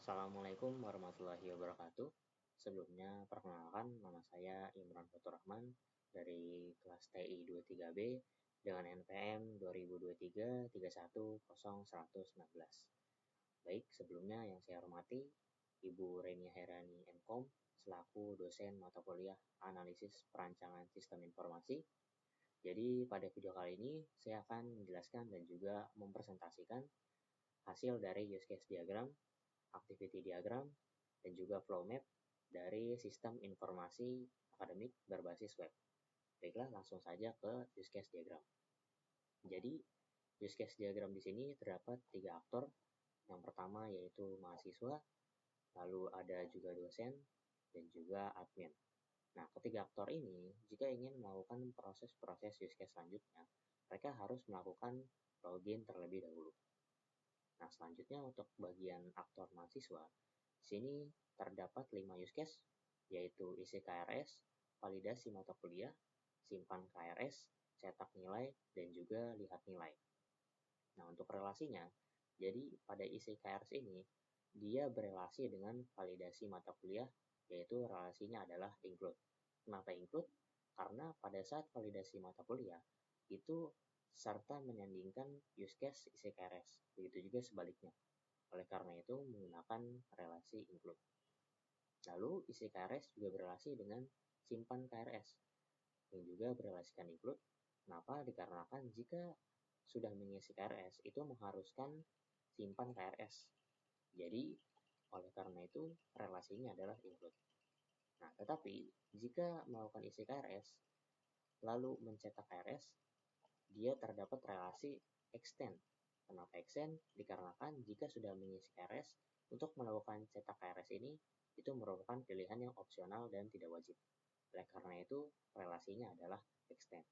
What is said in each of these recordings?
Assalamualaikum warahmatullahi wabarakatuh. Sebelumnya, perkenalkan nama saya Imran Fatur Rahman dari kelas TI 23B dengan NPM 2023-310-119. Baik, sebelumnya yang saya hormati Ibu Renia Herani MKom selaku dosen mata kuliah Analisis Perancangan Sistem Informasi. Jadi pada video kali ini saya akan menjelaskan dan juga mempresentasikan hasil dari use case diagram, activity diagram, dan juga flow map dari sistem informasi akademik berbasis web. Baiklah, langsung saja ke use case diagram. Jadi, use case diagram di sini terdapat 3 aktor. Yang pertama yaitu mahasiswa, lalu ada juga dosen, dan juga admin. Nah, ketiga aktor ini, jika ingin melakukan proses-proses use case selanjutnya, mereka harus melakukan login terlebih dahulu. Nah, selanjutnya untuk bagian aktor mahasiswa, di sini terdapat 5 use case, yaitu isi KRS, validasi mata kuliah, simpan KRS, cetak nilai, dan juga lihat nilai. Nah, untuk relasinya, jadi pada isi KRS ini, dia berelasi dengan validasi mata kuliah, yaitu relasinya adalah include. Kenapa include? Karena pada saat validasi mata kuliah, itu serta menyandingkan use case isi KRS. Begitu juga sebaliknya. Oleh karena itu, menggunakan relasi include. Lalu, isi KRS juga berelasi dengan simpan KRS, yang juga berelasikan include. Kenapa? Dikarenakan jika sudah mengisi KRS, itu mengharuskan simpan KRS. Jadi, oleh karena itu, relasinya adalah include. Nah, tetapi, jika melakukan isi KRS, lalu mencetak KRS, dia terdapat relasi extend. Kenapa extend? Dikarenakan jika sudah mengisi KRS, untuk melakukan cetak KRS ini, itu merupakan pilihan yang opsional dan tidak wajib. Oleh karena itu, relasinya adalah extend.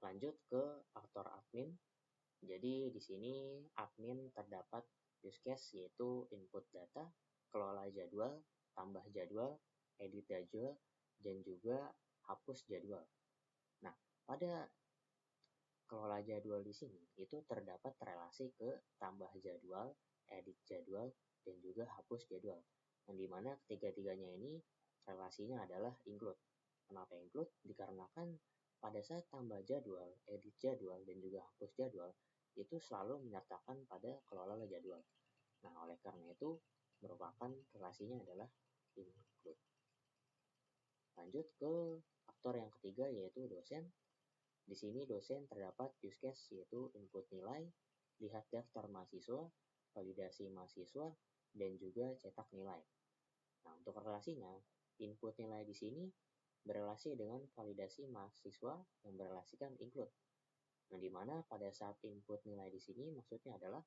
Lanjut ke aktor admin. Jadi di sini admin terdapat use case yaitu input data, kelola jadwal, tambah jadwal, edit jadwal, dan juga hapus jadwal. Nah, pada kelola jadwal di sini itu terdapat relasi ke tambah jadwal, edit jadwal, dan juga hapus jadwal. Yang dimana ketiga-tiganya ini relasinya adalah include. Kenapa include? Dikarenakan pada saat tambah jadwal, edit jadwal, dan juga hapus jadwal, itu selalu menyertakan pada kelola jadwal. Nah, oleh karena itu, merupakan relasinya adalah include. Lanjut ke aktor yang ketiga yaitu dosen. Di sini dosen terdapat use case yaitu input nilai, lihat daftar mahasiswa, validasi mahasiswa, dan juga cetak nilai. Nah, untuk relasinya, input nilai di sini berelasi dengan validasi mahasiswa yang berelasikan include. Nah, di mana pada saat input nilai di sini maksudnya adalah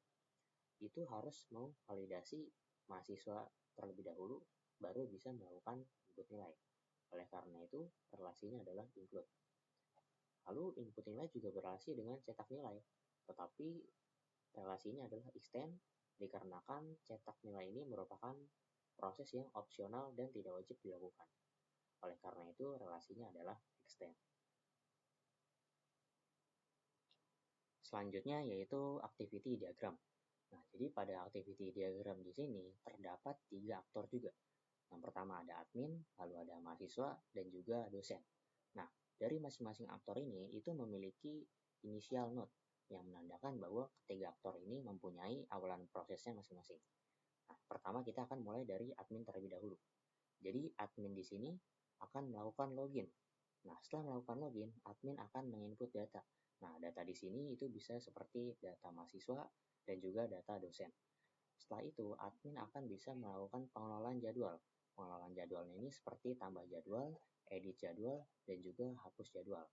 itu harus memvalidasi mahasiswa terlebih dahulu baru bisa melakukan input nilai. Oleh karena itu, relasinya adalah include. Lalu input nilai juga berelasi dengan cetak nilai, tetapi relasinya adalah extend dikarenakan cetak nilai ini merupakan proses yang opsional dan tidak wajib dilakukan. Oleh karena itu, relasinya adalah extend. Selanjutnya yaitu activity diagram. Nah, jadi pada activity diagram di sini terdapat 3 aktor juga. Yang pertama ada admin, lalu ada mahasiswa, dan juga dosen. Nah, dari masing-masing aktor ini itu memiliki initial node yang menandakan bahwa ketiga aktor ini mempunyai awalan prosesnya masing-masing. Nah, pertama kita akan mulai dari admin terlebih dahulu. Jadi, admin di sini akan melakukan login. Nah, setelah melakukan login, admin akan menginput data. Nah, data di sini itu bisa seperti data mahasiswa dan juga data dosen. Setelah itu, admin akan bisa melakukan pengelolaan jadwal. Pengelolaan jadwalnya ini seperti tambah jadwal, edit jadwal, dan juga hapus jadwal.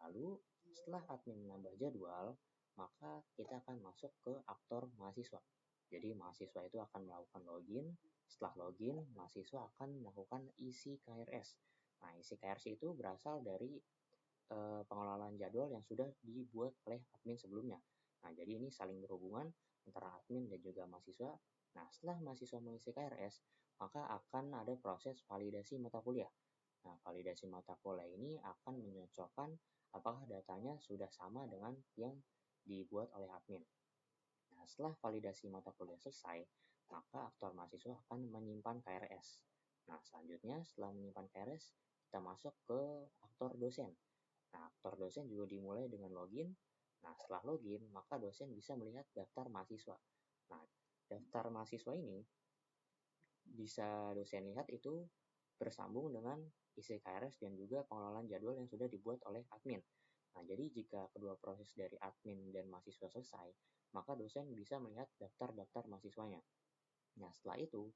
Lalu, setelah admin menambah jadwal, maka kita akan masuk ke aktor mahasiswa. Jadi, mahasiswa itu akan melakukan login. Setelah login, mahasiswa akan melakukan isi KRS. Nah, isi KRS itu berasal dari pengelolaan jadwal yang sudah dibuat oleh admin sebelumnya. Nah, jadi ini saling berhubungan antara admin dan juga mahasiswa. Nah, setelah mahasiswa mengisi KRS, maka akan ada proses validasi mata kuliah. Nah, validasi mata kuliah ini akan menyocokkan apakah datanya sudah sama dengan yang dibuat oleh admin. Nah, setelah validasi mata kuliah selesai, maka aktor mahasiswa akan menyimpan KRS. Nah, selanjutnya setelah menyimpan KRS, kita masuk ke aktor dosen. Nah, aktor dosen juga dimulai dengan login. Nah, setelah login, maka dosen bisa melihat daftar mahasiswa. Nah, daftar mahasiswa ini bisa dosen lihat itu bersambung dengan isi KRS dan juga pengelolaan jadwal yang sudah dibuat oleh admin. Nah, jadi jika kedua proses dari admin dan mahasiswa selesai, maka dosen bisa melihat daftar-daftar mahasiswanya. Nah, setelah itu,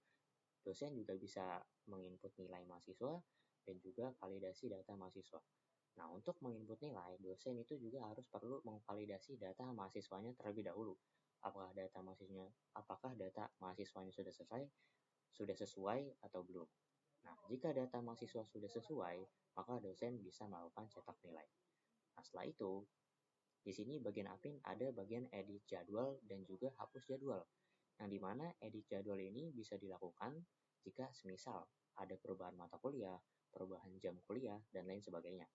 dosen juga bisa menginput nilai mahasiswa dan juga validasi data mahasiswa. Nah, untuk menginput nilai, dosen itu juga harus perlu memvalidasi data mahasiswanya terlebih dahulu. Apakah data mahasiswanya sudah sesuai atau belum. Nah, jika data mahasiswa sudah sesuai, maka dosen bisa melakukan cetak nilai. Nah, setelah itu, di sini bagian admin ada bagian edit jadwal dan juga hapus jadwal. Yang dimana edit jadwal ini bisa dilakukan jika semisal ada perubahan mata kuliah, perubahan jam kuliah, dan lain sebagainya.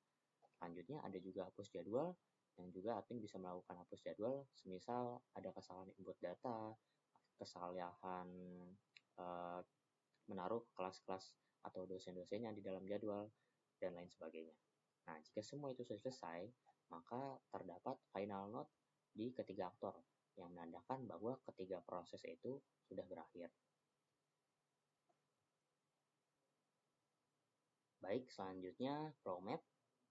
Selanjutnya ada juga hapus jadwal, yang juga admin bisa melakukan hapus jadwal semisal ada kesalahan input data, kesalahan menaruh kelas-kelas atau dosen-dosennya di dalam jadwal, dan lain sebagainya. Nah, jika semua itu sudah selesai, maka terdapat final note di ketiga aktor yang menandakan bahwa ketiga proses itu sudah berakhir. Baik, selanjutnya flow map.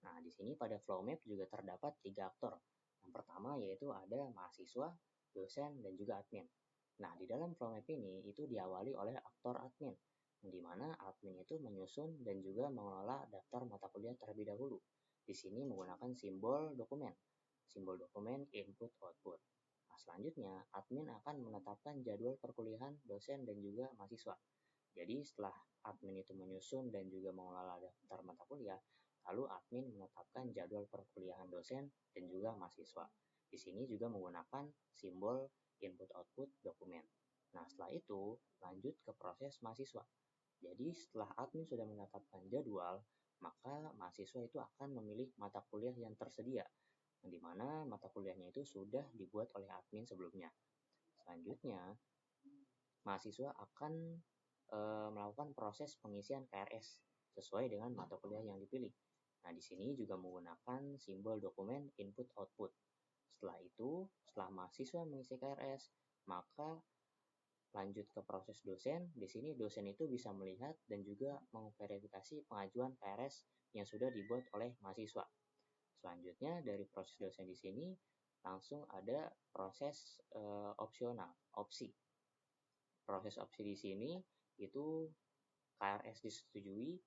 Nah, di sini pada flow map juga terdapat 3 aktor. Yang pertama yaitu ada mahasiswa, dosen, dan juga admin. Nah, di dalam flow map ini itu diawali oleh aktor admin, di mana admin itu menyusun dan juga mengelola daftar mata kuliah terlebih dahulu. Di sini menggunakan simbol dokumen input output. Nah, selanjutnya admin akan menetapkan jadwal perkuliahan dosen dan juga mahasiswa. Jadi setelah admin itu menyusun dan juga mengelola daftar mata kuliah, lalu admin menetapkan jadwal perkuliahan dosen dan juga mahasiswa. Di sini juga menggunakan simbol input output dokumen. Nah, setelah itu lanjut ke proses mahasiswa. Jadi setelah admin sudah menetapkan jadwal, maka mahasiswa itu akan memilih mata kuliah yang tersedia, di mana mata kuliahnya itu sudah dibuat oleh admin sebelumnya. Selanjutnya, mahasiswa akan melakukan proses pengisian KRS sesuai dengan mata kuliah yang dipilih. Nah, di sini juga menggunakan simbol dokumen input output. Setelah itu, setelah mahasiswa mengisi KRS, maka lanjut ke proses dosen. Di sini dosen itu bisa melihat dan juga memverifikasi pengajuan KRS yang sudah dibuat oleh mahasiswa. Selanjutnya dari proses dosen di sini langsung ada proses opsi. Proses opsi di sini itu KRS disetujui,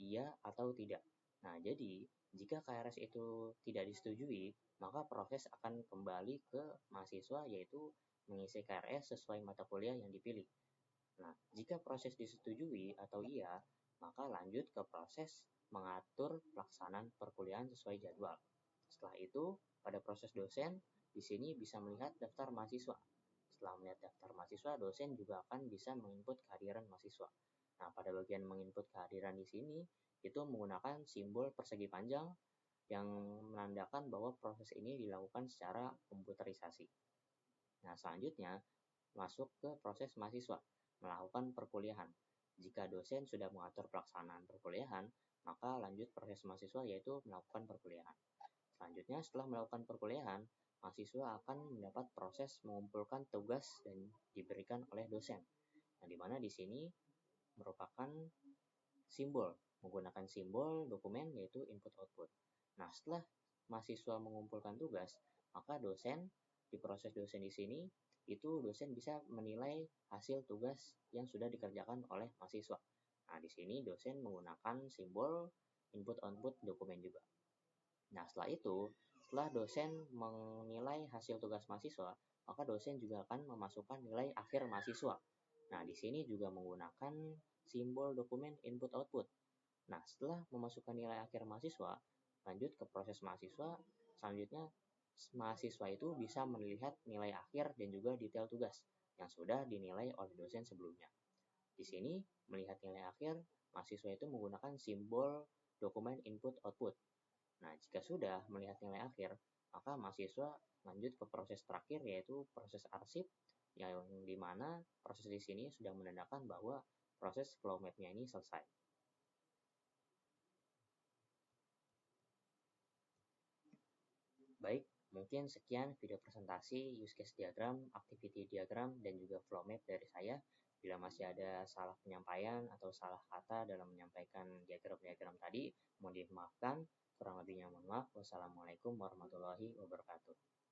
iya atau tidak. Nah, jadi jika KRS itu tidak disetujui, maka proses akan kembali ke mahasiswa yaitu mengisi KRS sesuai mata kuliah yang dipilih. Nah, jika proses disetujui atau iya, maka lanjut ke proses mengatur pelaksanaan perkuliahan sesuai jadwal. Setelah itu, pada proses dosen, di sini bisa melihat daftar mahasiswa. Setelah melihat daftar mahasiswa, dosen juga akan bisa menginput kehadiran mahasiswa. Nah, pada bagian menginput kehadiran di sini, itu menggunakan simbol persegi panjang yang menandakan bahwa proses ini dilakukan secara komputerisasi. Nah, selanjutnya masuk ke proses mahasiswa, melakukan perkuliahan. Jika dosen sudah mengatur pelaksanaan perkuliahan, maka lanjut proses mahasiswa yaitu melakukan perkuliahan. Selanjutnya, setelah melakukan perkuliahan, mahasiswa akan mendapat proses mengumpulkan tugas dan diberikan oleh dosen. Nah, di mana di sini merupakan menggunakan simbol dokumen yaitu input output. Nah, setelah mahasiswa mengumpulkan tugas, maka dosen di proses dosen di sini itu dosen bisa menilai hasil tugas yang sudah dikerjakan oleh mahasiswa. Nah, di sini dosen menggunakan simbol input output dokumen juga. Nah, setelah dosen menilai hasil tugas mahasiswa, maka dosen juga akan memasukkan nilai akhir mahasiswa. Nah, di sini juga menggunakan simbol dokumen input output. Nah, setelah memasukkan nilai akhir mahasiswa, lanjut ke proses mahasiswa. Selanjutnya, mahasiswa itu bisa melihat nilai akhir dan juga detail tugas yang sudah dinilai oleh dosen sebelumnya. Di sini, melihat nilai akhir, mahasiswa itu menggunakan simbol dokumen input output. Nah, jika sudah melihat nilai akhir, maka mahasiswa lanjut ke proses terakhir, yaitu proses arsip, yang dimana proses di sini sudah menandakan bahwa proses flow map-nya ini selesai. Baik, mungkin sekian video presentasi use case diagram, activity diagram, dan juga flow map dari saya. Bila masih ada salah penyampaian atau salah kata dalam menyampaikan diagram-diagram tadi, mohon dimaafkan. Kurang lebihnya mohon maaf. Wassalamualaikum warahmatullahi wabarakatuh.